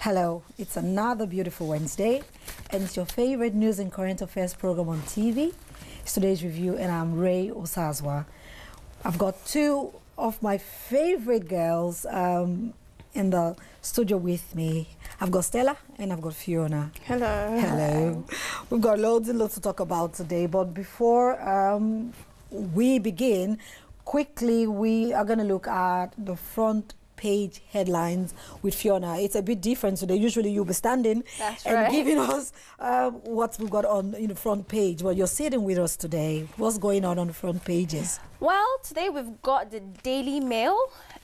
Hello, it's another beautiful Wednesday, and it's your favorite news and current affairs program on TV. It's today's review, and I'm Ray Osazwa. I've got two of my favorite girls in the studio with me. I've got Stella and I've got Fiona. Hello. Hello. We've got loads and loads to talk about today, but before we begin, quickly we are going to look at the front page headlines with Fiona. It's a bit different today. Usually you'll be standing and giving us what we've got on in the front page. Well, you're sitting with us today. What's going on the front pages? Well, today we've got the Daily Mail,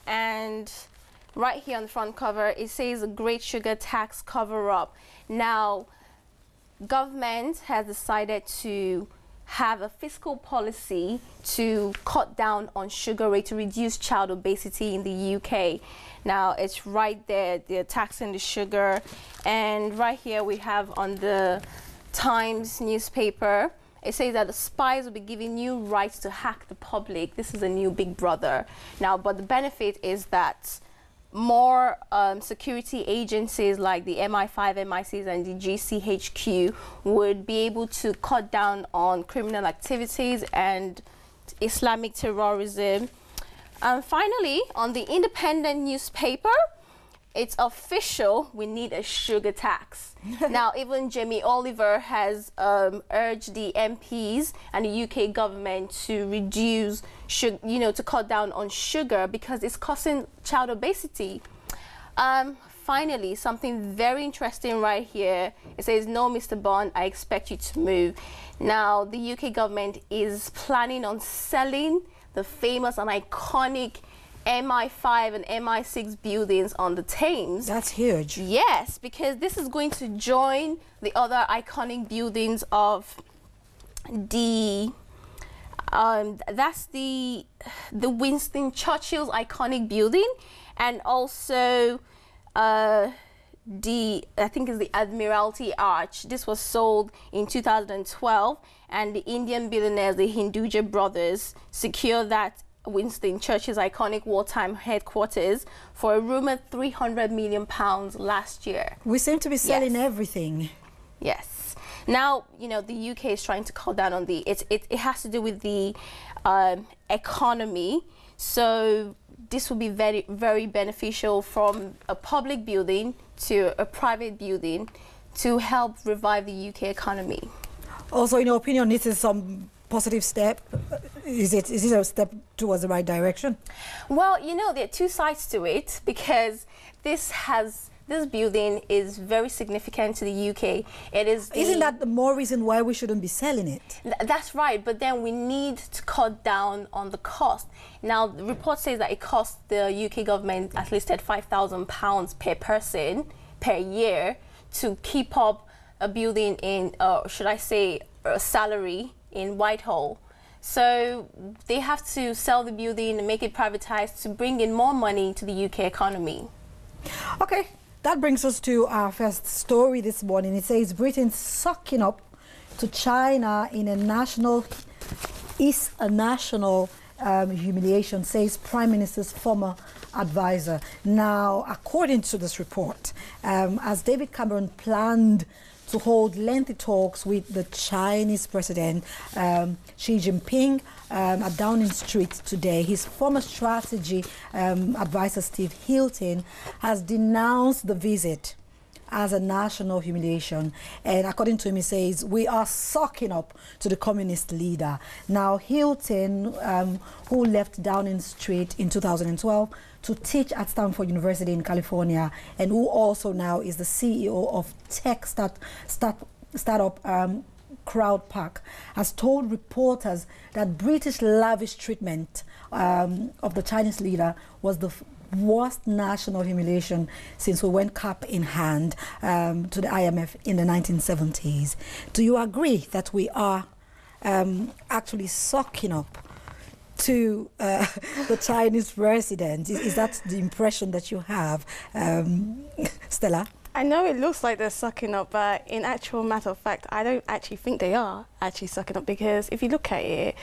and right here on the front cover it says a great sugar tax cover-up. Now, government has decided to have a fiscal policy to cut down on sugar rate to reduce child obesity in the UK. Now, it's right there, they're taxing the sugar. And right here we have on the Times newspaper, it says that the spies will be giving new rights to hack the public. This is a new big brother. Now, but the benefit is that more security agencies like the MI5, MI6 and the GCHQ would be able to cut down on criminal activities and Islamic terrorism. And finally, on the Independent newspaper, it's official, we need a sugar tax. Now, even Jamie Oliver has urged the MPs and the UK government to reduce, to cut down on sugar because it's causing child obesity. Finally, something very interesting right here. It says, "No, Mr. Bond, I expect you to move." Now, the UK government is planning on selling the famous and iconic MI5 and MI6 buildings on the Thames. That's huge. Yes, because this is going to join the other iconic buildings of the that's the Winston Churchill's iconic building, and also I think it's the Admiralty Arch. This was sold in 2012, and the Indian billionaires, the Hinduja brothers, secured that Winston Churchill's iconic wartime headquarters for a rumored £300 million last year. We seem to be selling everything. Yes. Now, the UK is trying to cut down on it has to do with the economy. So this will be very, very beneficial from a public building to a private building to help revive the UK economy. Also, in your opinion, this is some positive step? Is it a step towards the right direction? Well, there are two sides to it, because this building is very significant to the UK. Isn't that the more reason why we shouldn't be selling it? That's right, but then we need to cut down on the cost. Now, the report says that it costs the UK government at least £5,000 per person per year to keep up a building in, should I say, a salary in Whitehall. So they have to sell the building and make it privatized to bring in more money to the UK economy. Okay, that brings us to our first story this morning. It says Britain sucking up to China in a national humiliation, says Prime Minister's former advisor. Now, according to this report, as David Cameron planned to hold lengthy talks with the Chinese president, Xi Jinping, at Downing Street today, his former strategy advisor, Steve Hilton, has denounced the visit as a national humiliation. And according to him, he says, we are sucking up to the communist leader. Now, Hilton, who left Downing Street in 2012 to teach at Stanford University in California, and who also now is the CEO of tech startup Crowdpark, has told reporters that British lavish treatment of the Chinese leader was the worst national humiliation since we went cap in hand to the IMF in the 1970s. Do you agree that we are actually sucking up to the Chinese president? Is that the impression that you have, Stella? I know it looks like they're sucking up, but in actual matter of fact, I don't actually think they are actually sucking up, because if you look at it,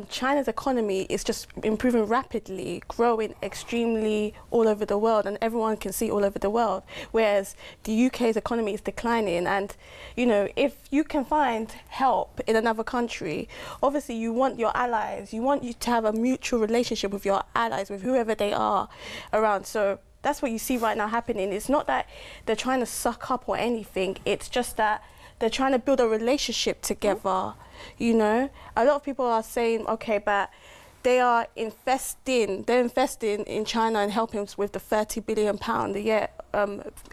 China's economy is just improving rapidly, growing extremely all over the world, and everyone can see all over the world, whereas the UK's economy is declining. And, you know, if you can find help in another country, obviously you want your allies, you want you to have a mutual relationship with your allies, with whoever they are around. So that's what you see right now happening. It's not that they're trying to suck up or anything. It's just that they're trying to build a relationship together, you know? A lot of people are saying, okay, but they're investing in China and helping with the £30 billion a year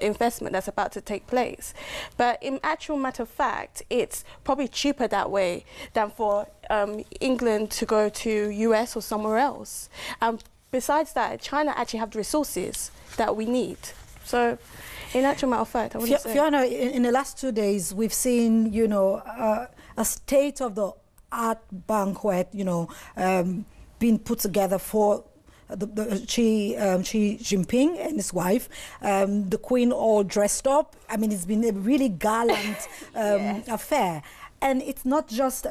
investment that's about to take place. But in actual matter of fact, it's probably cheaper that way than for England to go to US or somewhere else. Besides that, China actually have the resources that we need. So, in actual matter of fact, I wouldn't say. Fiona, in the last 2 days, we've seen, you know, a state-of-the-art banquet, you know, being put together for Xi Jinping and his wife, the Queen all dressed up. I mean, it's been a really gallant affair. And it's not just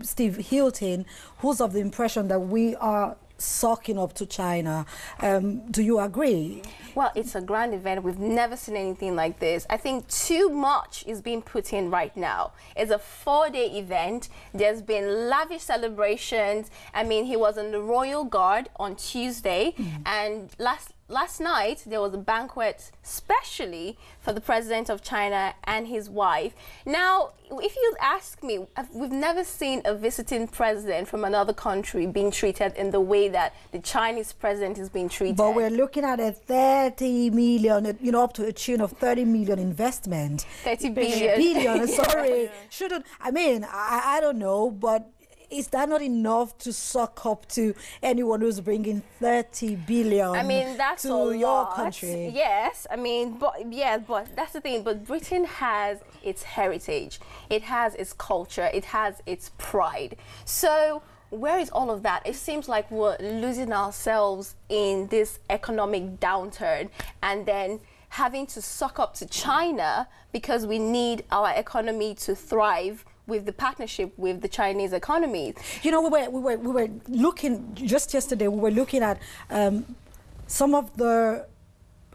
Steve Hilton who's of the impression that we are sucking up to China. Do you agree? Well, it's a grand event. We've never seen anything like this. I think too much is being put in right now. It's a 4-day event. There's been lavish celebrations. I mean, he was in the Royal Guard on Tuesday, and last night there was a banquet specially for the president of China and his wife. Now, if you ask me, we've never seen a visiting president from another country being treated in the way that the Chinese president is being treated. But we're looking at a 30 million, you know, up to a tune of 30 million investment. 30 billion. Billion, sorry. Shouldn't, I mean, I don't know, but is that not enough to suck up to anyone who's bringing 30 billion I mean, that's to your lot. country? Yes, I mean, but that's the thing. But Britain has its heritage, it has its culture, it has its pride. So where is all of that? It seems like we're losing ourselves in this economic downturn, and then having to suck up to China because we need our economy to thrive with the partnership with the Chinese economy. You know, we were looking, just yesterday, we were looking at some of the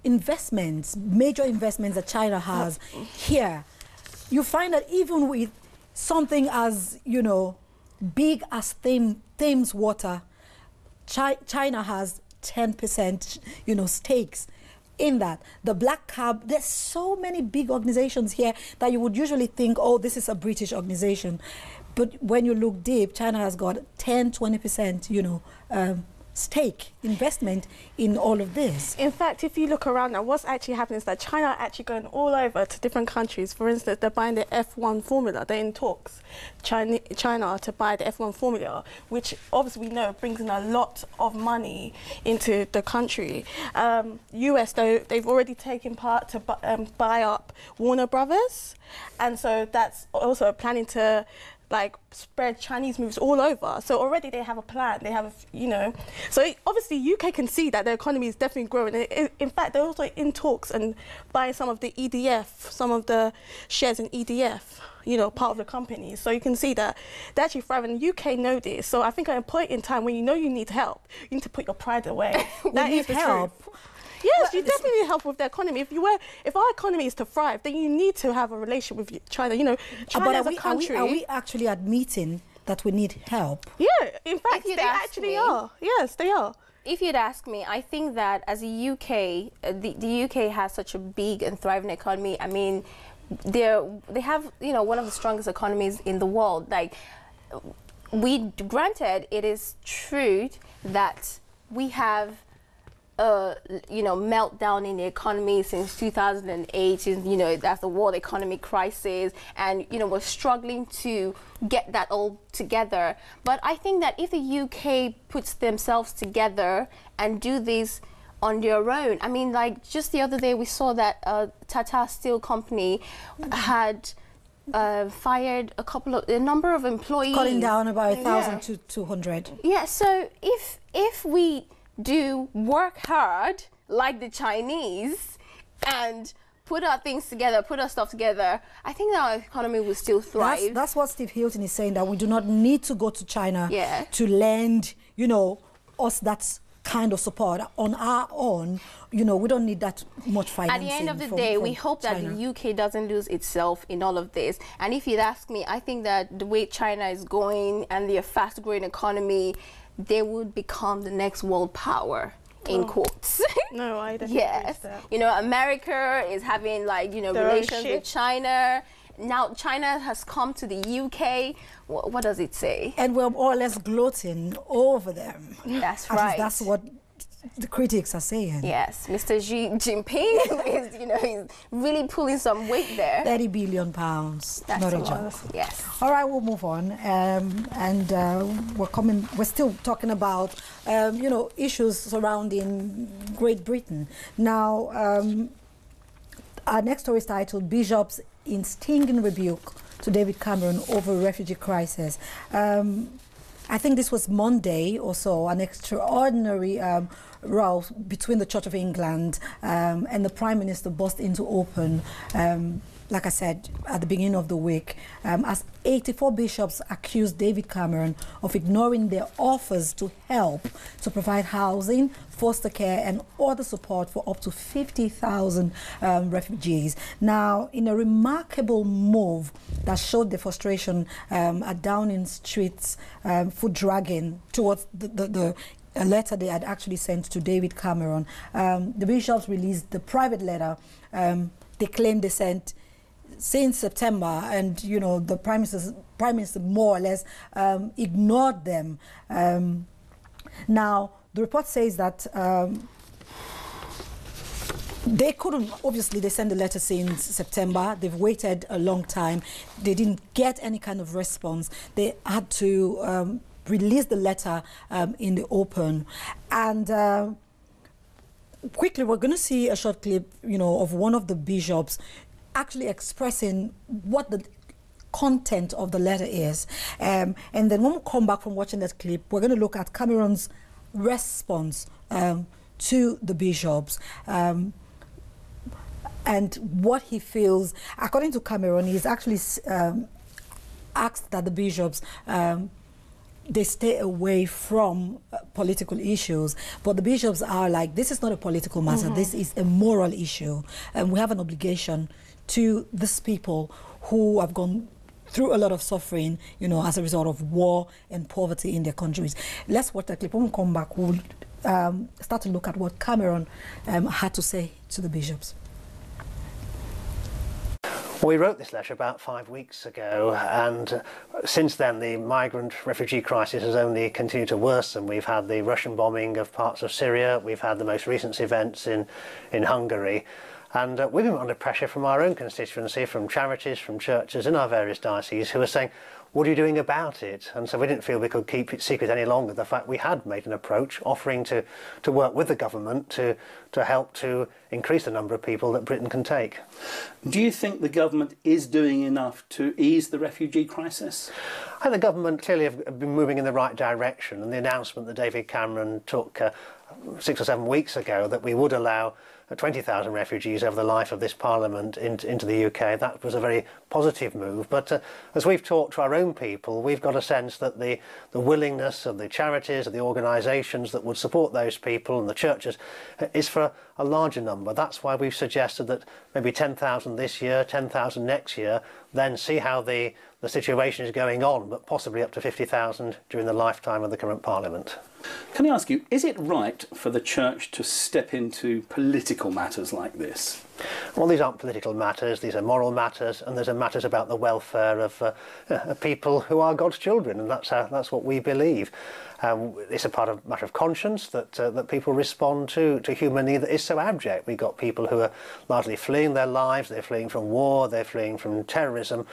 investments, major investments that China has here. You find that even with something as, you know, big as Thames Water, China has 10%, you know, stakes in that. The Black Cab, there's so many big organizations here that you would usually think, oh, this is a British organization. But when you look deep, China has got 10-20%, you know, stake investment in all of this. In fact, if you look around now, what's actually happening is that China are actually going all over to different countries. For instance, they're buying the F1 formula. They're in talks, China to buy the F1 formula, which obviously we know brings in a lot of money into the country. US, though, they've already taken part to buy up Warner Brothers, and so that's also planning to like spread Chinese movies all over. So already they have a plan. They have, you know, so obviously UK can see that their economy is definitely growing. In fact, they're also in talks and buying some of the EDF, some of the shares in EDF, you know, part of the company. So you can see that they're actually thriving. The UK know this. So I think at a point in time when you know you need help, you need to put your pride away. That is the help. Truth. Yes, you definitely need help with the economy. If our economy is to thrive, then you need to have a relationship with China. You know, China as a country. Are we actually admitting that we need help? Yeah, in fact, they actually are. Yes, they are. If you'd ask me, I think that as a UK, the UK has such a big and thriving economy. I mean, they have, you know, one of the strongest economies in the world. Like, granted, it is true that we have you know, meltdown in the economy since 2008, and, you know, that's the world economic crisis, and, you know, we're struggling to get that all together. But I think that if the UK puts themselves together and do this on their own, I mean, like, just the other day we saw that Tata Steel Company had fired a number of employees, cutting down about 1,000 to 200. Yeah, so if we do work hard like the Chinese and put our things together, put our stuff together, I think that our economy will still thrive. That's what Steve Hilton is saying, that we do not need to go to China Yeah. to lend, you know, us that kind of support on our own. You know, we don't need that much At financing. the end of the from- day, from we hope that China. the UK doesn't lose itself in all of this. And if you'd ask me, I think that the way China is going and their fast-growing economy, they would become the next world power, in quotes. No, I don't Yes. agree with that. You know, America is having, like, you know, Their own relations shit. with China. Now China has come to the UK. What does it say? And we're more or less gloating over them. That's At least right. that's what the critics are saying. Yes, Mr. Xi Jinping is, you know, he's really pulling some weight there. 30 billion pounds. That's Not a lot. joke. Yes. All right, we'll move on. We're still talking about, you know, issues surrounding Great Britain. Now, our next story is titled Bishops in Stinging Rebuke to David Cameron over refugee crisis. I think this was Monday or so, an extraordinary row between the Church of England and the Prime Minister burst into open, like I said, at the beginning of the week, as 84 bishops accused David Cameron of ignoring their offers to help to provide housing, foster care and other support for up to 50,000 refugees. Now, in a remarkable move that showed the frustration at Downing Street's foot dragging towards a letter they had actually sent to David Cameron, the bishops released the private letter they claimed they sent since September, and you know the Prime Minister more or less ignored them. Now the report says that they couldn't, obviously they sent the letter since September. They've waited a long time. They didn't get any kind of response. They had to release the letter in the open. And quickly, we're going to see a short clip, you know, of one of the bishops actually expressing what the content of the letter is. And then when we come back from watching that clip, we're going to look at Cameron's response to the bishops and what he feels. According to Cameron, he's actually asked that the bishops they stay away from political issues, but the bishops are like, this is not a political matter, this is a moral issue, and we have an obligation to these people who have gone through a lot of suffering, you know, as a result of war and poverty in their countries. Let's watch that clip. When we come back, we'll start to look at what Cameron had to say to the bishops. Well, we wrote this letter about 5 weeks ago, and since then the migrant refugee crisis has only continued to worsen. We've had the Russian bombing of parts of Syria, we've had the most recent events in Hungary, and we've been under pressure from our own constituency, from charities, from churches in our various dioceses who are saying, what are you doing about it? And so we didn't feel we could keep it secret any longer, the fact we had made an approach offering to work with the government to help to increase the number of people that Britain can take. Do you think the government is doing enough to ease the refugee crisis? I think the government clearly have been moving in the right direction, and the announcement that David Cameron took 6 or 7 weeks ago that we would allow 20,000 refugees over the life of this Parliament into the UK, that was a very positive move. But as we've talked to our own people, we've got a sense that the willingness of the charities, of the organisations that would support those people and the churches is for a larger number. That's why we've suggested that maybe 10,000 this year, 10,000 next year, then see how the situation is going on, but possibly up to 50,000 during the lifetime of the current Parliament. Can I ask you, is it right for the Church to step into political matters like this? Well, these aren't political matters, these are moral matters, and these are matters about the welfare of people who are God's children, and that's what we believe. It's a matter of conscience that people respond to human need that is so abject. We've got people who are largely fleeing their lives, they're fleeing from war, they're fleeing from terrorism,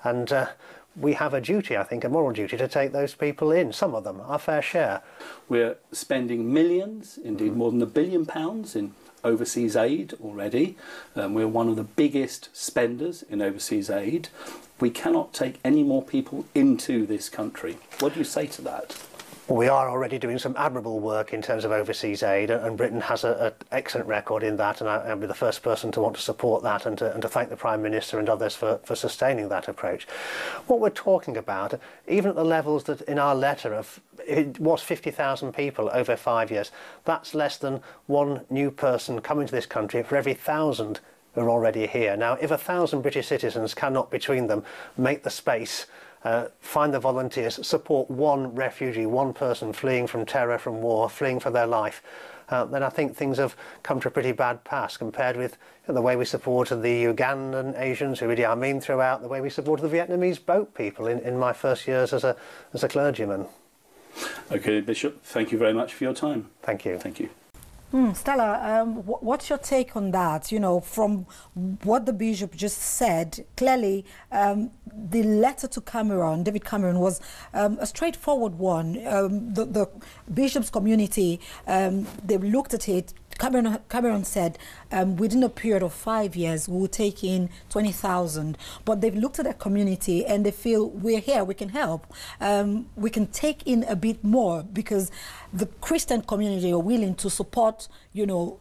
and we have a duty, I think, a moral duty to take those people in, some of them, our fair share. We're spending millions, indeed more than £1 billion in overseas aid already. We're one of the biggest spenders in overseas aid. We cannot take any more people into this country. What do you say to that? Well, we are already doing some admirable work in terms of overseas aid, and Britain has an excellent record in that, and I'll be the first person to want to support that and to thank the Prime Minister and others for sustaining that approach. What we're talking about, even at the levels that in our letter of, it was 50,000 people over 5 years, that's less than one new person coming to this country for every 1,000 who are already here. Now, if 1,000 British citizens cannot between them make the space, find the volunteers, support one refugee, one person fleeing from terror, from war, fleeing for their life, then I think things have come to a pretty bad pass compared with the way we supported the Ugandan Asians, who Idi Amin threw out, the way we supported the Vietnamese boat people in my first years as a clergyman. Okay, Bishop, thank you very much for your time. Thank you. Thank you. Stella, what's your take on that? You know, from what the Bishop just said, clearly the letter to Cameron, David Cameron, was a straightforward one. The Bishop's community, they looked at it. Cameron said within a period of 5 years we will take in 20,000, but they've looked at their community and they feel we're here, we can help, we can take in a bit more because the Christian community are willing to support, you know,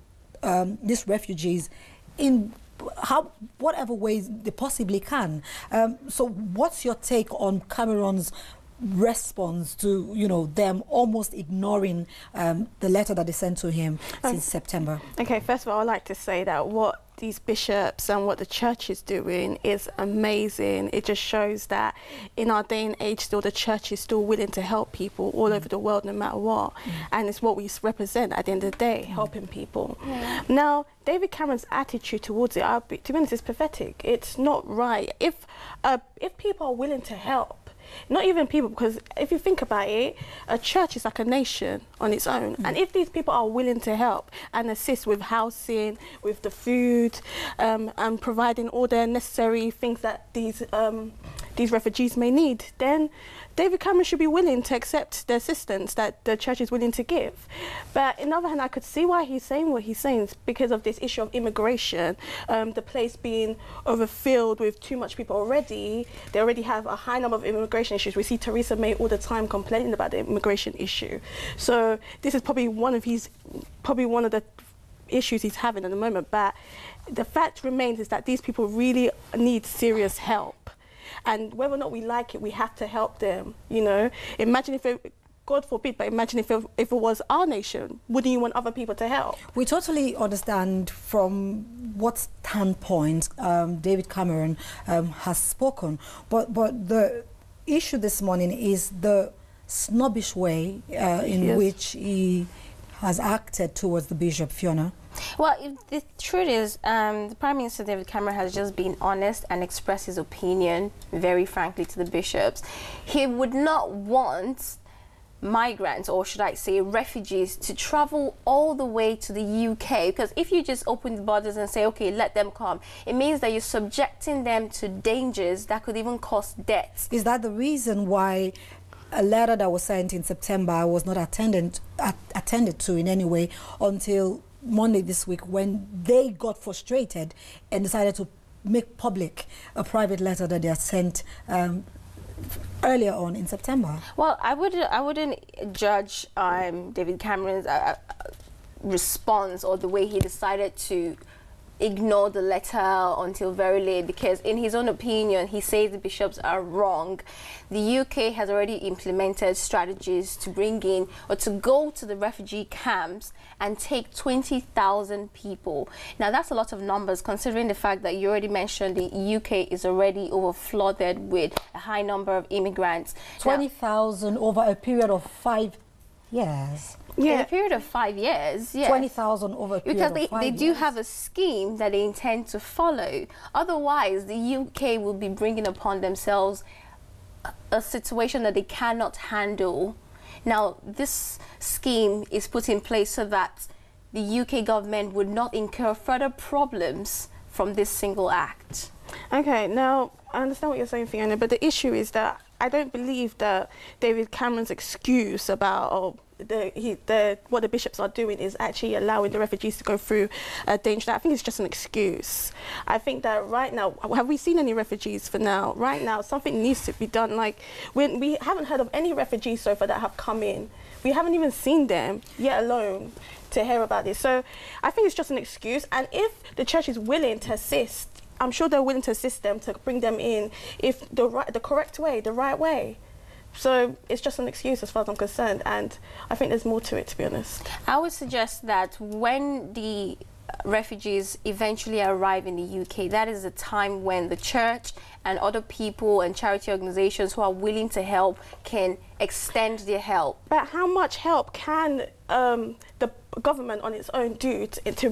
these refugees in whatever ways they possibly can. So what's your take on Cameron's response to, you know, them almost ignoring the letter that they sent to him since September? Okay, first of all, I'd like to say that what these bishops and what the church is doing is amazing. It just shows that in our day and age still the church is still willing to help people all over the world no matter what, and it's what we represent at the end of the day, helping people. Now, David Cameron's attitude towards it, to be honest, is pathetic. It's not right. If people are willing to help, not even people, because if you think about it, a church is like a nation on its own. And if these people are willing to help and assist with housing, with the food, and providing all the necessary things that these refugees may need, then David Cameron should be willing to accept the assistance that the church is willing to give. But on the other hand, I could see why he's saying what he's saying because of this issue of immigration, the place being overfilled with too much people already. They already have a high number of immigration issues. We see Theresa May all the time complaining about the immigration issue. So this is probably one of the issues he's having at the moment. But the fact remains is that these people really need serious help. And whether or not we like it, we have to help them, you know. Imagine if it, God forbid, but imagine if it was our nation, wouldn't you want other people to help? We totally understand from what standpoint David Cameron has spoken, but the issue this morning is the snobbish way in which he has acted towards the Bishop, Fiona. Well, the truth is, the Prime Minister David Cameron has just been honest and expressed his opinion very frankly to the bishops. He would not want migrants, or should I say refugees, to travel all the way to the UK, because if you just open the borders and say, okay, let them come, it means that you're subjecting them to dangers that could even cause deaths. Is that the reason why a letter that was sent in September was not attended to in any way until Monday this week, when they got frustrated and decided to make public a private letter that they had sent earlier on in September? Well, I wouldn't judge David Cameron's response or the way he decided to ignore the letter until very late, because in his own opinion he says the bishops are wrong. The UK has already implemented strategies to bring in or to go to the refugee camps and take 20,000 people. Now that's a lot of numbers considering the fact that you already mentioned the UK is already overflooded with a high number of immigrants. 20,000 over a period of 5 years. Yeah, in a period of 5 years, yeah. 20,000 over a period of 5 years. Because they do have a scheme that they intend to follow. Otherwise, the UK will be bringing upon themselves a situation that they cannot handle. Now, this scheme is put in place so that the UK government would not incur further problems from this single act. Okay, now, I understand what you're saying, Fiona, but the issue is that I don't believe that David Cameron's excuse about what the bishops are doing is actually allowing the refugees to go through danger. I think it's just an excuse. I think that right now, have we seen any refugees for now? Right now, something needs to be done. Like, we haven't heard of any refugees so far that have come in. We haven't even seen them, yet alone to hear about this. So I think it's just an excuse. And if the church is willing to assist, I'm sure they're willing to assist them to bring them in if the correct way, the right way. So it's just an excuse as far as I'm concerned, and I think there's more to it, to be honest. I would suggest that when the refugees eventually arrive in the UK, that is the time when the church and other people and charity organizations who are willing to help can extend their help. But how much help can the government on its own do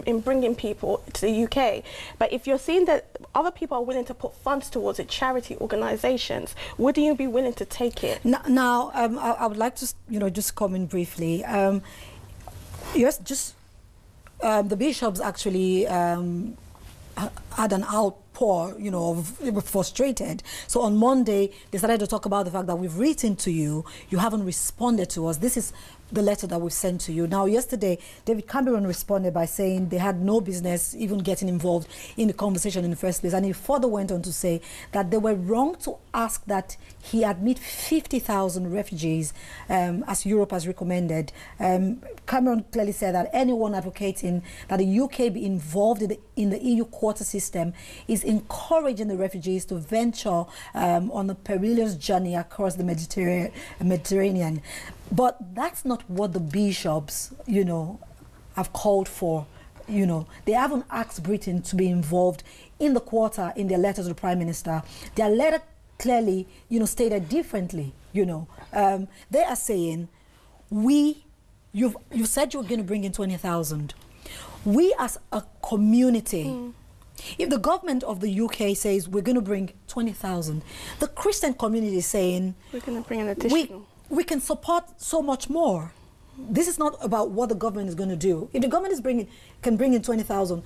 in bringing people to the UK? But if you're seeing that other people are willing to put funds towards it, charity organizations, wouldn't you be willing to take it? Now, I would like to, just comment briefly. Yes, just the bishops actually had an outpour, they were frustrated. So on Monday, they started to talk about the fact that we've written to you, you haven't responded to us. This is the letter that we've sent to you. Now, yesterday, David Cameron responded by saying they had no business even getting involved in the conversation in the first place. And he further went on to say that they were wrong to ask that he admit 50,000 refugees, as Europe has recommended. Cameron clearly said that anyone advocating that the UK be involved in the EU quota system is encouraging the refugees to venture on a perilous journey across the Mediterranean. But that's not what the bishops, have called for. They haven't asked Britain to be involved in the quota in their letter to the Prime Minister. Their letter clearly, stated differently. They are saying, you said you were going to bring in 20,000. We as a community, if the government of the UK says we're going to bring 20,000, the Christian community is saying we're going to bring an additional. We can support so much more. This is not about what the government is going to do. If the government can bring in 20,000,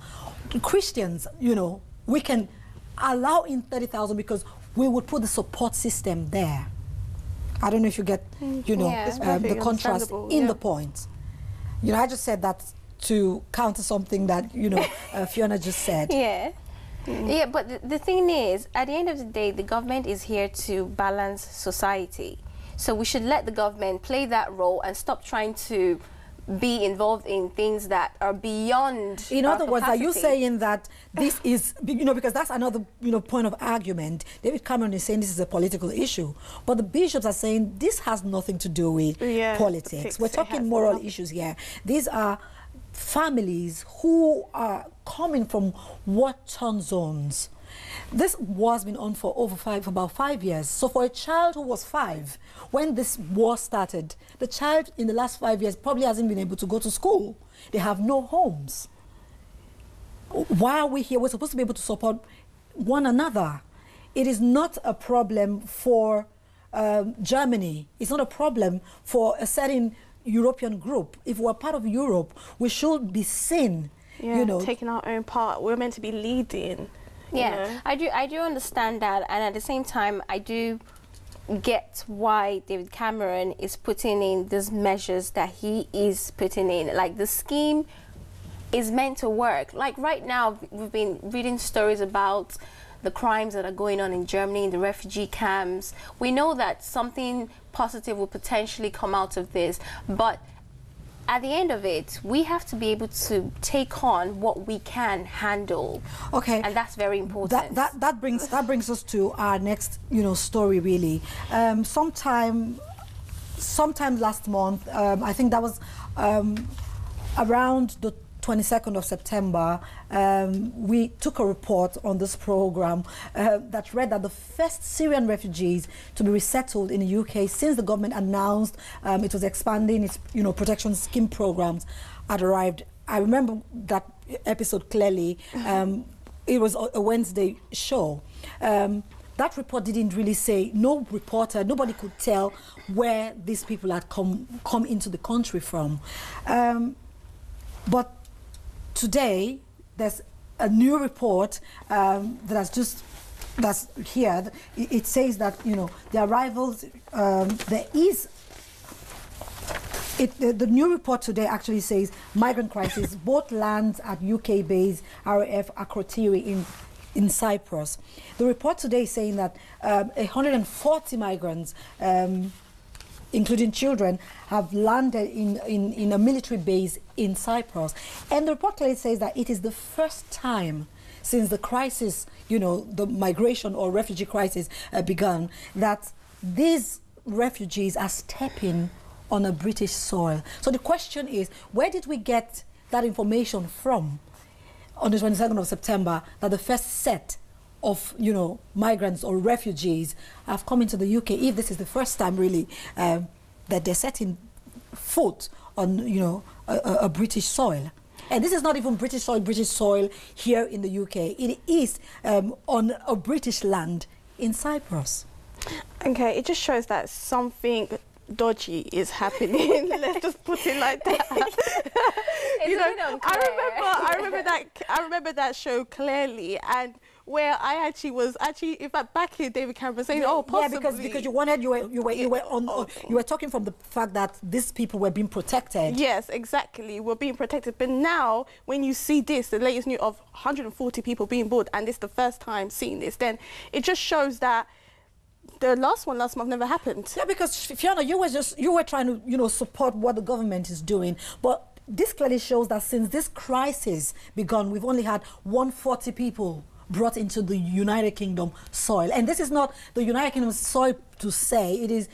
Christians, we can allow in 30,000 because we would put the support system there. I don't know if you get, the contrast in the point. I just said that to counter something that, Fiona just said. Yeah. Yeah, but the thing is, at the end of the day, the government is here to balance society. So we should let the government play that role and stop trying to be involved in things that are beyond In other words, capacity. are you saying that this is, because that's another, point of argument. David Cameron is saying this is a political issue, but the bishops are saying this has nothing to do with politics. We're talking moral issues here. These are families who are coming from war-torn zones. This war has been on for about 5 years. So for a child who was 5, when this war started, the child in the last 5 years probably hasn't been able to go to school. They have no homes. Why are we here? We're supposed to be able to support one another. It is not a problem for Germany. It's not a problem for a certain European group. If we're part of Europe, we should be seen, taking our own part. We're meant to be leading. Yeah, I do understand that, and at the same time, I do get why David Cameron is putting in these measures that he is putting in. Like, the scheme is meant to work. Like, right now, we've been reading stories about the crimes that are going on in Germany, in the refugee camps. We know that something positive will potentially come out of this, but at the end of it, we have to be able to take on what we can handle. Okay, and that's very important. That brings us to our next, story really. Sometime last month, I think that was around the 22nd of September, we took a report on this program that read that the first Syrian refugees to be resettled in the UK since the government announced it was expanding its protection scheme programs had arrived. I remember that episode clearly. It was a Wednesday show. That report didn't really say, nobody could tell where these people had come into the country from. But today, there's a new report that's here. It says that the arrivals, there is The new report today actually says migrant crisis, both lands at UK base RAF Akrotiri in Cyprus. The report today is saying that 140 migrants, including children, have landed in a military base in Cyprus. And the report clearly says that it is the first time since the crisis, the migration or refugee crisis began, that these refugees are stepping on a British soil. So the question is, where did we get that information from on the 22nd of September that the first set of, migrants or refugees have come into the UK, if this is the first time really that they're setting foot on, a British soil? And this is not even British soil here in the UK. It is on a British land in Cyprus. Okay, it just shows that something dodgy is happening. Let's just put it like that. I remember that show clearly, and where I actually was in fact backing David Cameron saying, "Oh, possibly." Yeah, because you were talking from the fact that these people were being protected. Yes, exactly. We're being protected. But now, when you see this, the latest news of 140 people being boarded, and this is the first time seeing this, then it just shows that the last month never happened. Yeah, because Fiona, you were trying to support what the government is doing, but this clearly shows that since this crisis began, we've only had 140 people brought into the United Kingdom soil, and this is not the United Kingdom soil to say. It is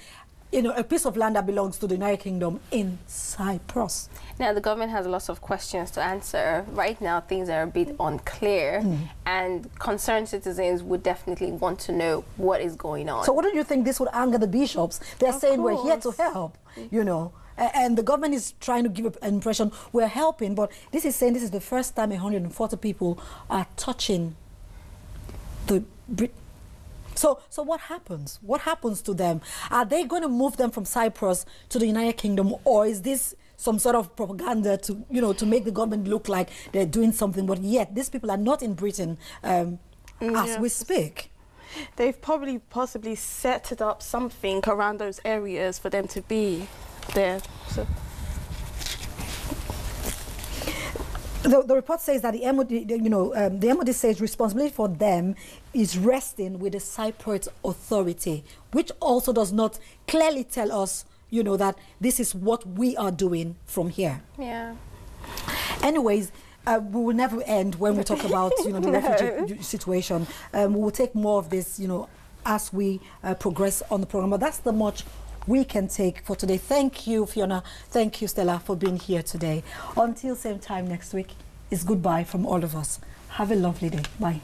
a piece of land that belongs to the United Kingdom in Cyprus. Now, the government has lots of questions to answer. Right now, things are a bit unclear, and concerned citizens would definitely want to know what is going on. So wouldn't you think this would anger the bishops? They're saying we're here to help, and the government is trying to give an impression we're helping, but this is saying this is the first time 140 people are touching the So what happens? What happens to them? Are they going to move them from Cyprus to the United Kingdom, or is this some sort of propaganda to to make the government look like they're doing something, but yet these people are not in Britain as we speak? They've possibly set up something around those areas for them to be there. So. The report says that the MOD, the MOD says responsibility for them is resting with the Cypriot authority, which also does not clearly tell us, that this is what we are doing from here. Yeah. Anyways, we will never end when we talk about, the refugee situation. We will take more of this, as we progress on the program. But that's the much we can take for today. Thank you, Fiona. Thank you, Stella, for being here today. Until same time next week, it's goodbye from all of us. Have a lovely day. Bye.